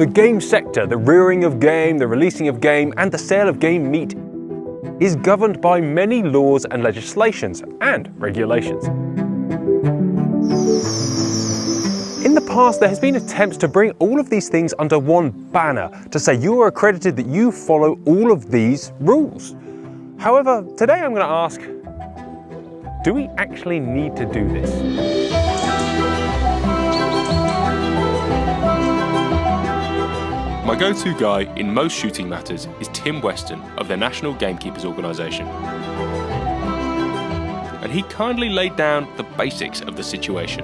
The game sector, the rearing of game, the releasing of game, and the sale of game meat is governed by many laws and legislations and regulations. In the past, there has been attempts to bring all of these things under one banner to say you are accredited that you follow all of these rules. However, today I'm going to ask, do we actually need to do this? My go-to guy in most shooting matters is Tim Weston of the National Gamekeepers Organisation. And he kindly laid down the basics of the situation.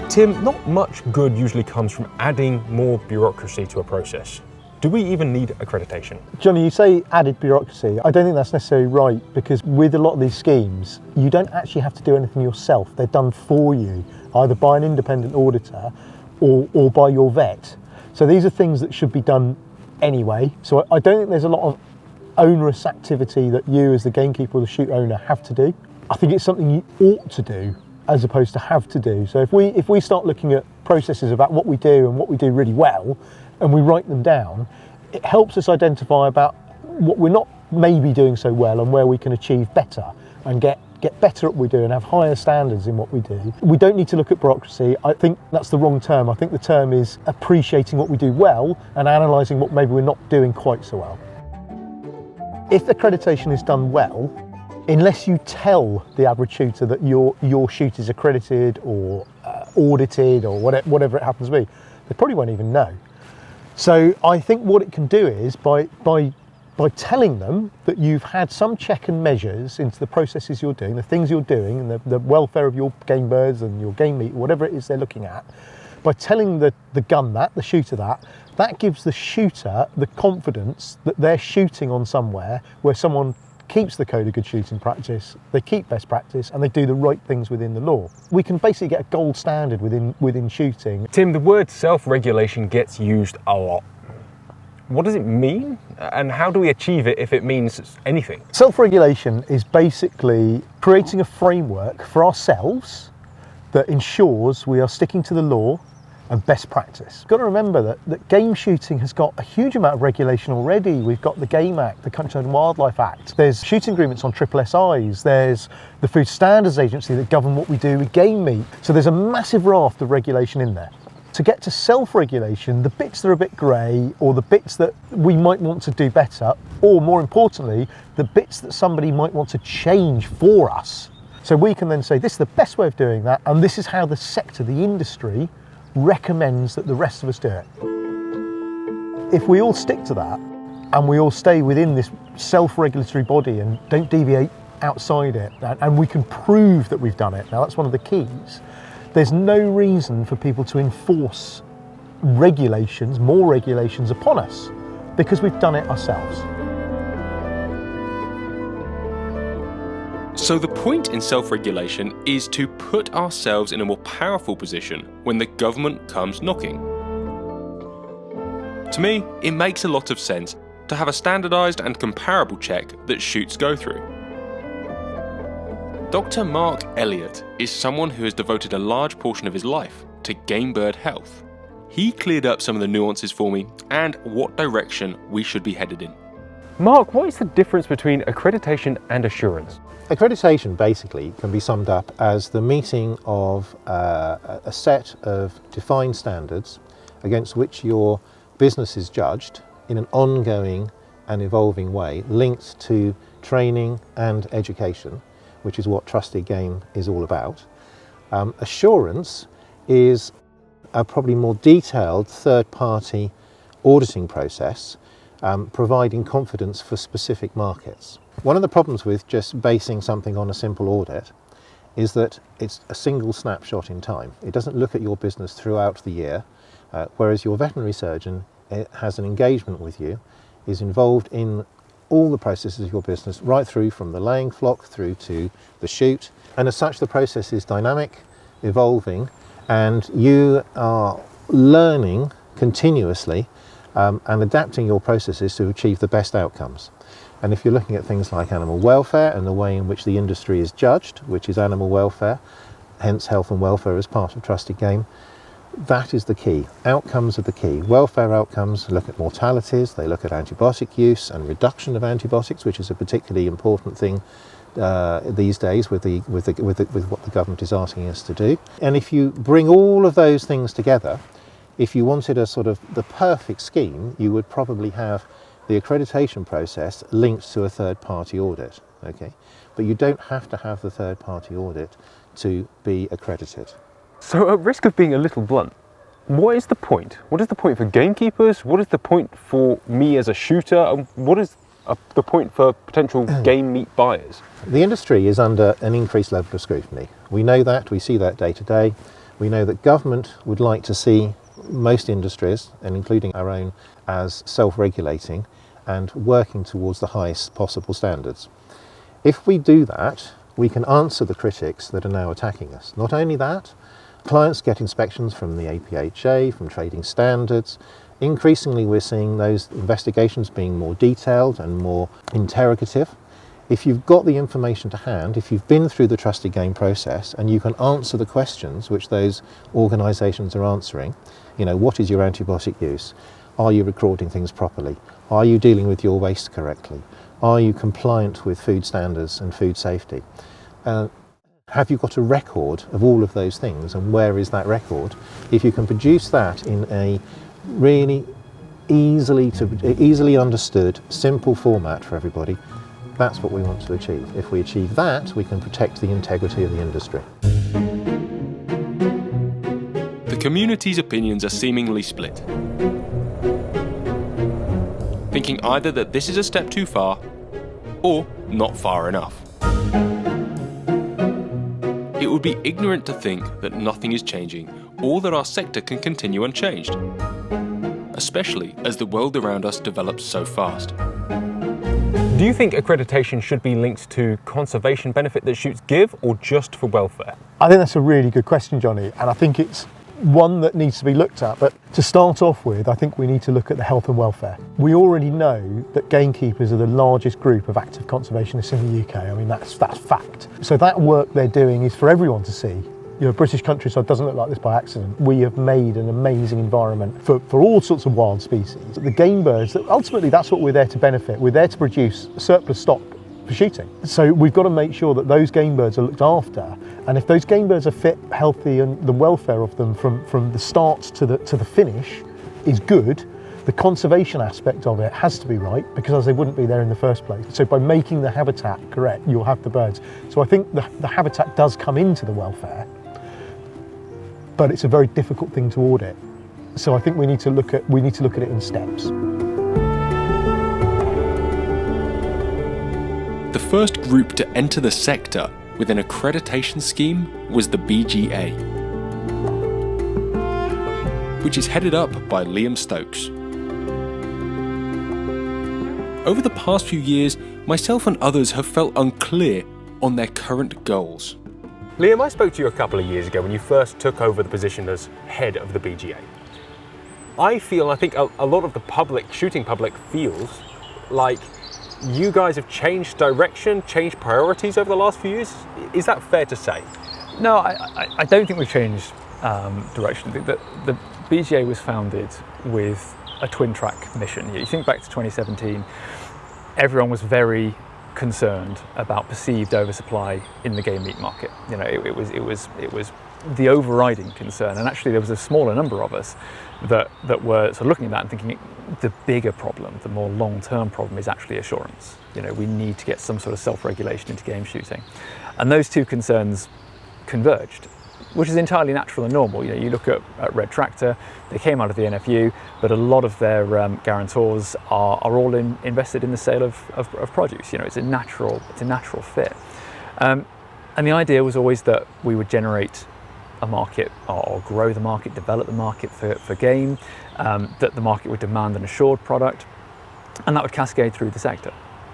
Tim, not much good usually comes from adding more bureaucracy to a process. Do we even need accreditation? Johnny, you say added bureaucracy. I don't think that's necessarily right, because with a lot of these schemes, you don't actually have to do anything yourself. They're done for you, either by an independent auditor or by your vet. So these are things that should be done anyway. So I don't think there's a lot of onerous activity that you as the gamekeeper or the shoot owner have to do. I think it's something you ought to do as opposed to have to do. So if we start looking at processes about what we do and what we do really well, and we write them down, it helps us identify about what we're not maybe doing so well and where we can achieve better and get better at what we do and have higher standards in what we do. We don't need to look at bureaucracy. I think that's the wrong term. I think the term is appreciating what we do well and analysing what maybe we're not doing quite so well. If accreditation is done well, unless you tell the average shooter that your shoot is accredited or audited or whatever it happens to be, they probably won't even know. So I think what it can do is by telling them that you've had some check and measures into the processes you're doing, the things you're doing, and the welfare of your game birds and your game meat, whatever it is they're looking at, by telling the gun the shooter that gives the shooter the confidence that they're shooting on somewhere where someone keeps the code of good shooting practice, they keep best practice, and they do the right things within the law. We can basically get a gold standard within shooting. Tim, the word self-regulation gets used a lot. What does it mean? And how do we achieve it if it means anything? Self-regulation is basically creating a framework for ourselves that ensures we are sticking to the law and best practice. You've got to remember that game shooting has got a huge amount of regulation already. We've got the Game Act, the Country and Wildlife Act. There's shooting agreements on SSIs. There's the Food Standards Agency that govern what we do with game meat. So there's a massive raft of regulation in there. To get to self-regulation, the bits that are a bit grey, or the bits that we might want to do better, or more importantly, the bits that somebody might want to change for us. So we can then say, this is the best way of doing that, and this is how the sector, the industry, recommends that the rest of us do it. If we all stick to that and we all stay within this self-regulatory body and don't deviate outside it, and we can prove that we've done it, now that's one of the keys, there's no reason for people to enforce regulations, more regulations upon us, because we've done it ourselves. So the point in self-regulation is to put ourselves in a more powerful position when the government comes knocking. To me, it makes a lot of sense to have a standardised and comparable check that shoots go through. Dr. Mark Elliott is someone who has devoted a large portion of his life to game bird health. He cleared up some of the nuances for me and what direction we should be headed in. Mark, what is the difference between accreditation and assurance? Accreditation basically can be summed up as the meeting of a set of defined standards against which your business is judged in an ongoing and evolving way, linked to training and education, which is what Trusted Game is all about. Assurance is a probably more detailed third-party auditing process, providing confidence for specific markets. One of the problems with just basing something on a simple audit is that it's a single snapshot in time. It doesn't look at your business throughout the year, whereas your veterinary surgeon has an engagement with you, is involved in all the processes of your business, right through from the laying flock through to the shoot. And as such, the process is dynamic, evolving, and you are learning continuously and adapting your processes to achieve the best outcomes. And if you're looking at things like animal welfare and the way in which the industry is judged, which is animal welfare, hence health and welfare as part of Trusted Game, That is the key. Outcomes are the key. Welfare outcomes look at mortalities, they look at antibiotic use and reduction of antibiotics, which is a particularly important thing these days with what the government is asking us to do. And if you bring all of those things together, if you wanted a sort of the perfect scheme, you would probably have the accreditation process linked to a third-party audit. Okay, but you don't have to have the third-party audit to be accredited. So at risk of being a little blunt, what is the point? What is the point for gamekeepers? What is the point for me as a shooter? And what is the point for potential game meat buyers? The industry is under an increased level of scrutiny. We know that, we see that day to day. We know that government would like to see most industries, and including our own, as self-regulating and working towards the highest possible standards. If we do that, we can answer the critics that are now attacking us. Not only that, clients get inspections from the APHA, from trading standards. Increasingly, we're seeing those investigations being more detailed and more interrogative. If you've got the information to hand, if you've been through the trusted game process and you can answer the questions which those organisations are answering, you know, what is your antibiotic use? Are you recording things properly? Are you dealing with your waste correctly? Are you compliant with food standards and food safety? Have you got a record of all of those things, and where is that record? If you can produce that in a really easily understood, simple format for everybody, that's what we want to achieve. If we achieve that, we can protect the integrity of the industry. The community's opinions are seemingly split, thinking either that this is a step too far or not far enough. It would be ignorant to think that nothing is changing or that our sector can continue unchanged, especially as the world around us develops so fast. Do you think accreditation should be linked to conservation benefit that shoots give, or just for welfare? I think that's a really good question, Johnny, and I think it's one that needs to be looked at. But to start off with, I think we need to look at the health and welfare. We already know that gamekeepers are the largest group of active conservationists in the UK. I mean, that's fact. So that work they're doing is for everyone to see. You know, British countryside doesn't look like this by accident. We have made an amazing environment for all sorts of wild species. The game birds, ultimately that's what we're there to benefit. We're there to produce surplus stock for shooting. So we've got to make sure that those game birds are looked after, and if those game birds are fit, healthy, and the welfare of them from the start to the finish is good, the conservation aspect of it has to be right, because else they wouldn't be there in the first place. So by making the habitat correct, you'll have the birds. So I think the habitat does come into the welfare, but it's a very difficult thing to audit. So I think we need to look at it in steps. The first group to enter the sector with an accreditation scheme was the BGA, which is headed up by Liam Stokes. Over the past few years, myself and others have felt unclear on their current goals. Liam, I spoke to you a couple of years ago when you first took over the position as head of the BGA. I think a lot of the shooting public feels like you guys have changed direction, changed priorities over the last few years. Is that fair to say? No, I don't think we've changed direction. I think that the BGA was founded with a twin track mission. You think back to 2017, everyone was very concerned about perceived oversupply in the game meat market. You know, it was the overriding concern, and actually there was a smaller number of us that were sort of looking at that and thinking the bigger problem, the more long-term problem, is actually assurance. You know, we need to get some sort of self-regulation into game shooting, and those two concerns converged, which is entirely natural and normal. You know, you look at Red Tractor, they came out of the NFU, but a lot of their guarantors are all invested in the sale of produce. You know, it's a natural fit. And the idea was always that we would generate a market, or grow the market, develop the market for game, that the market would demand an assured product, and that would cascade through the sector.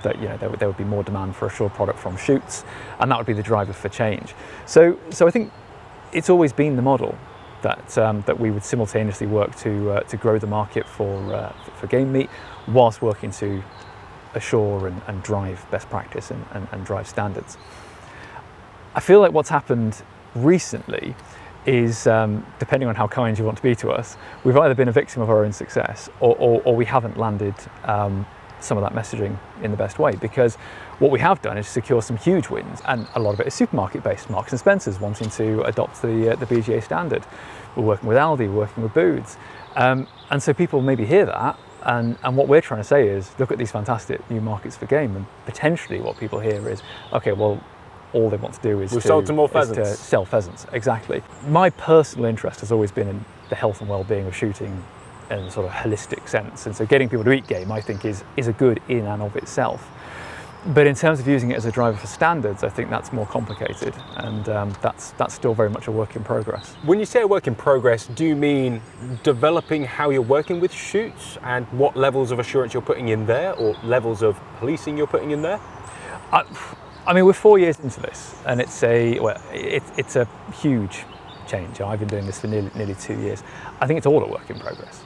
That, you know, there would be more demand for assured product from shoots, and that would be the driver for change. So I think it's always been the model that we would simultaneously work to grow the market for game meat, whilst working to assure and drive best practice and drive standards. I feel like what's happened recently is, depending on how kind you want to be to us, we've either been a victim of our own success or we haven't landed some of that messaging in the best way, because what we have done is secure some huge wins, and a lot of it is supermarket based. Marks and Spencer's wanting to adopt the BGA standard. We're working with Aldi, we're working with Booths, and so people maybe hear that, and what we're trying to say is, look at these fantastic new markets for game, and potentially what people hear is, okay, well, all they want to do is We've sold some more pheasants. to sell pheasants. Exactly. My personal interest has always been in the health and well-being of shooting in a sort of holistic sense, and so getting people to eat game, I think, is a good in and of itself. But in terms of using it as a driver for standards, I think that's more complicated, and that's still very much a work in progress. When you say a work in progress, do you mean developing how you're working with shoots and what levels of assurance you're putting in there, or levels of policing you're putting in there? I mean, we're 4 years into this, and it's a huge change. I've been doing this for nearly 2 years. I think it's all a work in progress,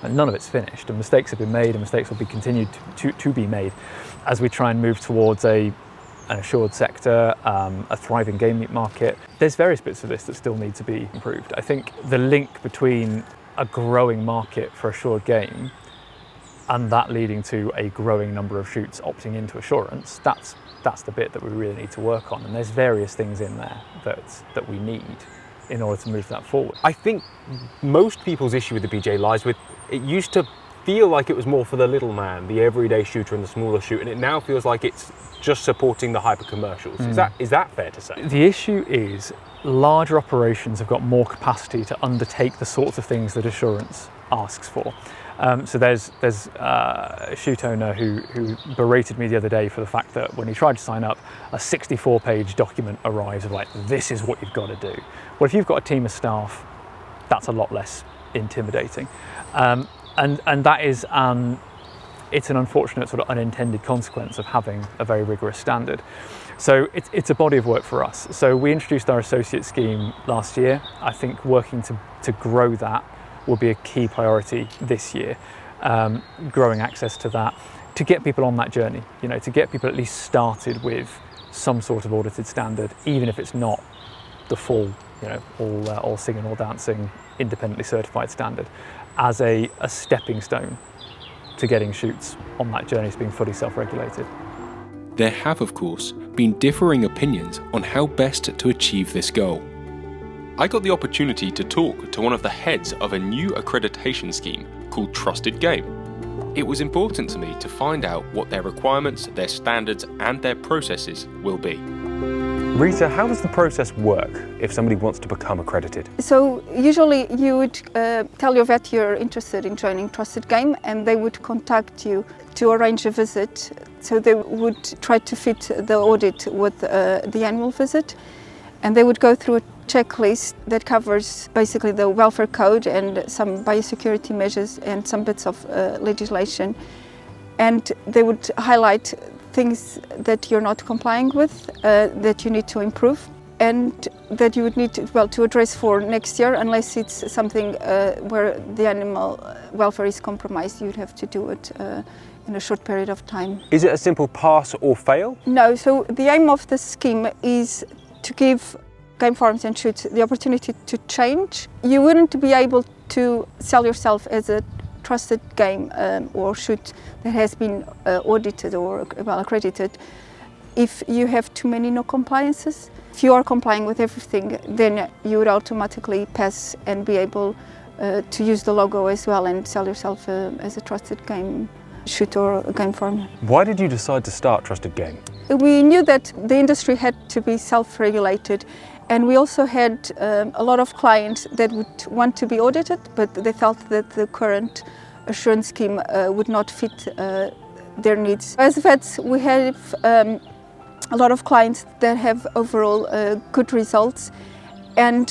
and none of it's finished. And mistakes have been made, and mistakes will be continued to be made as we try and move towards an assured sector, a thriving game meat market. There's various bits of this that still need to be improved. I think the link between a growing market for assured game and that leading to a growing number of shoots opting into assurance, that's the bit that we really need to work on, and there's various things in there that we need in order to move that forward. I think most people's issue with the BGA lies with, it used to feel like it was more for the little man, the everyday shooter and the smaller shooter, and it now feels like it's just supporting the hyper commercials. Is that fair to say? The issue is larger operations have got more capacity to undertake the sorts of things that assurance asks for. So there's a shoot owner who berated me the other day for the fact that when he tried to sign up, a 64-page document arrives of like, this is what you've got to do. Well, if you've got a team of staff, that's a lot less intimidating. And that is, it's an unfortunate sort of unintended consequence of having a very rigorous standard. So it's a body of work for us. So we introduced our associate scheme last year. I think working to grow that will be a key priority this year, growing access to that, to get people on that journey, to get people at least started with some sort of audited standard, even if it's not the full, all singing, all dancing, independently certified standard, as a stepping stone to getting shoots on that journey to being fully self-regulated. There have, of course, been differing opinions on how best to achieve this goal. I got the opportunity to talk to one of the heads of a new accreditation scheme called Trusted Game. It was important to me to find out what their requirements, their standards, and their processes will be. Rita, how does the process work if somebody wants to become accredited? So usually you would tell your vet you're interested in joining Trusted Game, and they would contact you to arrange a visit. So they would try to fit the audit with the annual visit, and they would go through a checklist that covers basically the welfare code and some biosecurity measures and some bits of legislation, and they would highlight things that you're not complying with, that you need to improve, and that you would need to address for next year, unless it's something where the animal welfare is compromised. You'd have to do it in a short period of time. Is it a simple pass or fail? No, so the aim of the scheme is to give game farms and shoots the opportunity to change. You wouldn't be able to sell yourself as a trusted game or shoot that has been audited or well accredited if you have too many no compliances. If you are complying with everything, then you would automatically pass and be able to use the logo as well and sell yourself as a trusted game shoot or a game farm. Why did you decide to start Trusted Game? We knew that the industry had to be self-regulated, and we also had a lot of clients that would want to be audited, but they felt that the current assurance scheme would not fit their needs. As vets, we have a lot of clients that have overall good results, and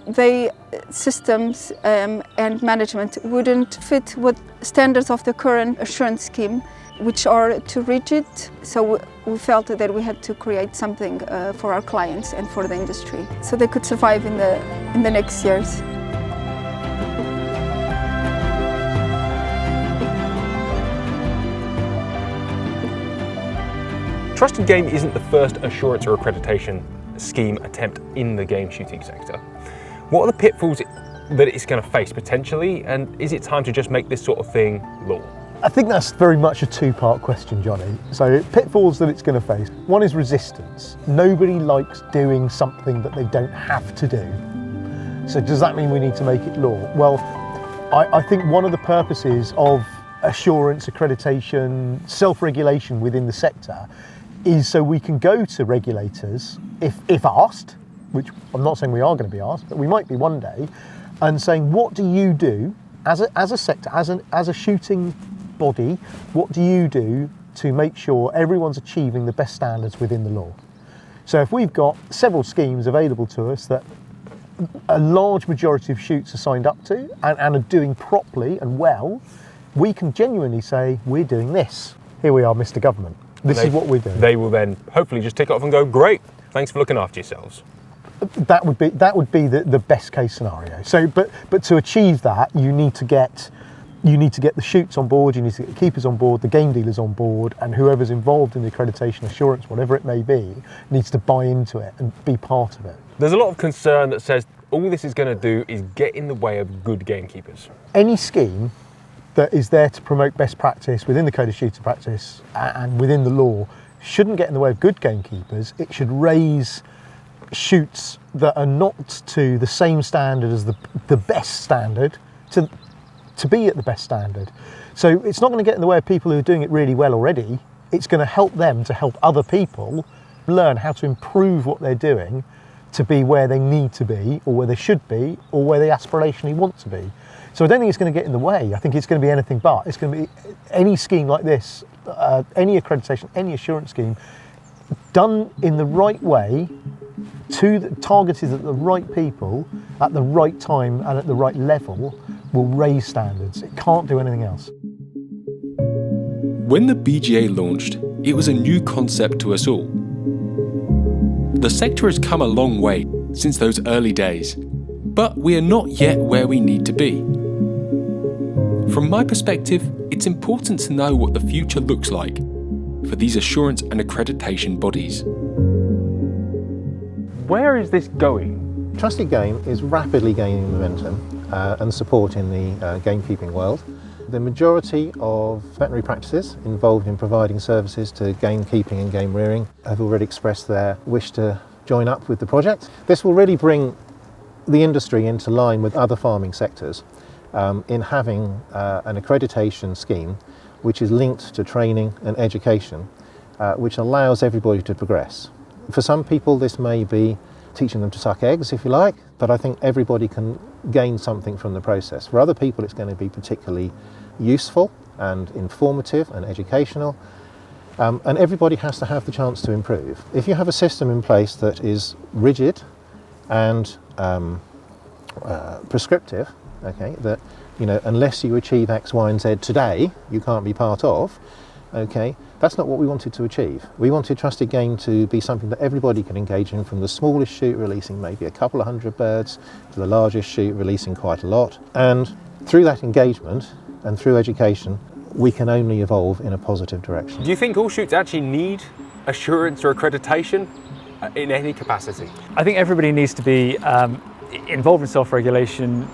they systems and management wouldn't fit with standards of the current assurance scheme, which are too rigid. So we felt that we had to create something for our clients and for the industry, so they could survive in the next years. Trusted Game isn't the first assurance or accreditation scheme attempt in the game shooting sector. What are the pitfalls that it's going to face potentially, and is it time to just make this sort of thing law? I think that's very much a two-part question, Johnny. So pitfalls that it's going to face. One is resistance. Nobody likes doing something that they don't have to do. So does that mean we need to make it law? Well, I think one of the purposes of assurance, accreditation, self-regulation within the sector is so we can go to regulators, if asked, which I'm not saying we are going to be asked, but we might be one day, and saying, what do you do as a sector, as a shooting body, what do you do to make sure everyone's achieving the best standards within the law? So if we've got several schemes available to us that a large majority of shoots are signed up to and are doing properly and well, we can genuinely say, we're doing this. Here we are, Mr. Government. This is what we're doing. They will then hopefully just tick it off and go, great, thanks for looking after yourselves. That would be the best case scenario. So, but to achieve that, you need to get the shoots on board, you need to get the keepers on board, the game dealers on board, and whoever's involved in the accreditation assurance, whatever it may be, needs to buy into it and be part of it. There's a lot of concern that says all this is going to do is get in the way of good gamekeepers. Any scheme that is there to promote best practice within the code of shooter practice and within the law shouldn't get in the way of good gamekeepers. It should raise shoots that are not to the same standard as the best standard to be at the best standard. So it's not going to get in the way of people who are doing it really well already. It's going to help them to help other people learn how to improve what they're doing to be where they need to be, or where they should be, or where they aspirationally want to be. So I don't think it's going to get in the way. I think it's going to be anything but. It's going to be any scheme like this, any accreditation, any assurance scheme, done in the right way, targeted at the right people, at the right time and at the right level, will raise standards. It can't do anything else. When the BGA launched, it was a new concept to us all. The sector has come a long way since those early days, but we are not yet where we need to be. From my perspective, it's important to know what the future looks like for these assurance and accreditation bodies. Where is this going? Trusted game is rapidly gaining momentum and support in the gamekeeping world. The majority of veterinary practices involved in providing services to gamekeeping and game rearing have already expressed their wish to join up with the project. This will really bring the industry into line with other farming sectors in having an accreditation scheme which is linked to training and education, which allows everybody to progress. For some people this may be teaching them to suck eggs, if you like, but I think everybody can gain something from the process. For other people it's going to be particularly useful and informative and educational, and everybody has to have the chance to improve. If you have a system in place that is rigid and prescriptive, okay, that unless you achieve X, Y and Z today you can't be part of, okay, that's not what we wanted to achieve. We wanted Trusted Game to be something that everybody can engage in, from the smallest shoot releasing maybe a couple of hundred birds to the largest shoot releasing quite a lot. And through that engagement and through education, we can only evolve in a positive direction. Do you think all shoots actually need assurance or accreditation in any capacity? I think everybody needs to be involved in self-regulation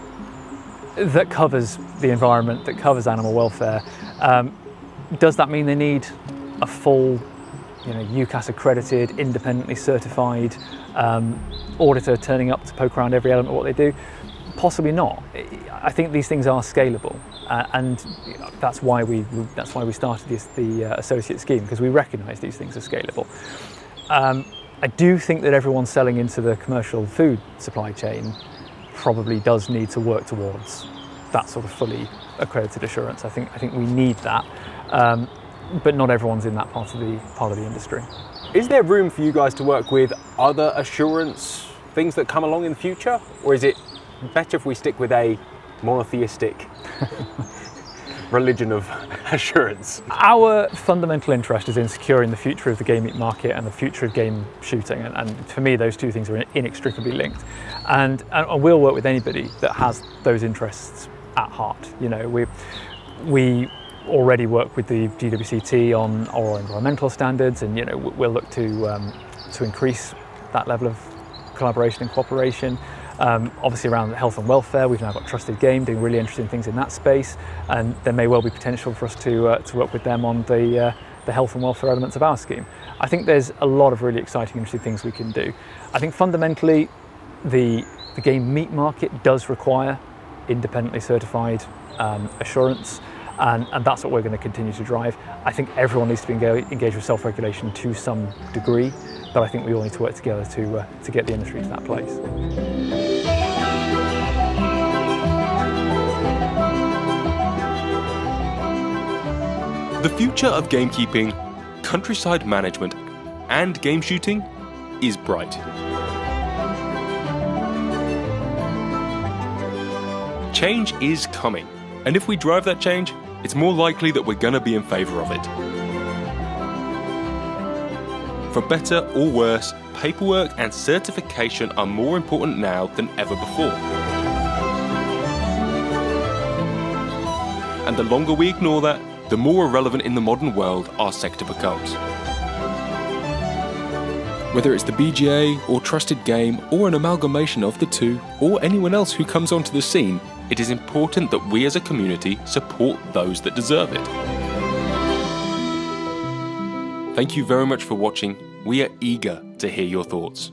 that covers the environment, that covers animal welfare. Does that mean they need a full, UCAS accredited, independently certified auditor turning up to poke around every element of what they do? Possibly not. I think these things are scalable, and that's why we started the associate scheme, because we recognise these things are scalable. I do think that everyone selling into the commercial food supply chain probably does need to work towards that sort of fully accredited assurance. I think we need that, but not everyone's in that part of the industry. Is there room for you guys to work with other assurance things that come along in the future, or is it better if we stick with a monotheistic religion of assurance? Our fundamental interest is in securing the future of the game meat market and the future of game shooting, and for me those two things are inextricably linked, and we'll work with anybody that has those interests at heart. We already work with the GWCT on our environmental standards, and we'll look to increase that level of collaboration and cooperation. Obviously around health and welfare, we've now got Trusted Game doing really interesting things in that space, and there may well be potential for us to work with them on the health and welfare elements of our scheme. I think there's a lot of really exciting, interesting things we can do. I think fundamentally the game meat market does require independently certified assurance, and that's what we're going to continue to drive. I think everyone needs to be engaged with self-regulation to some degree, but I think we all need to work together to get the industry to that place. The future of gamekeeping, countryside management, and game shooting is bright. Change is coming, and if we drive that change, it's more likely that we're going to be in favour of it. For better or worse, paperwork and certification are more important now than ever before. And the longer we ignore that, the more irrelevant in the modern world our sector becomes. Whether it's the BGA or Trusted Game or an amalgamation of the two, or anyone else who comes onto the scene, it is important that we as a community support those that deserve it. Thank you very much for watching. We are eager to hear your thoughts.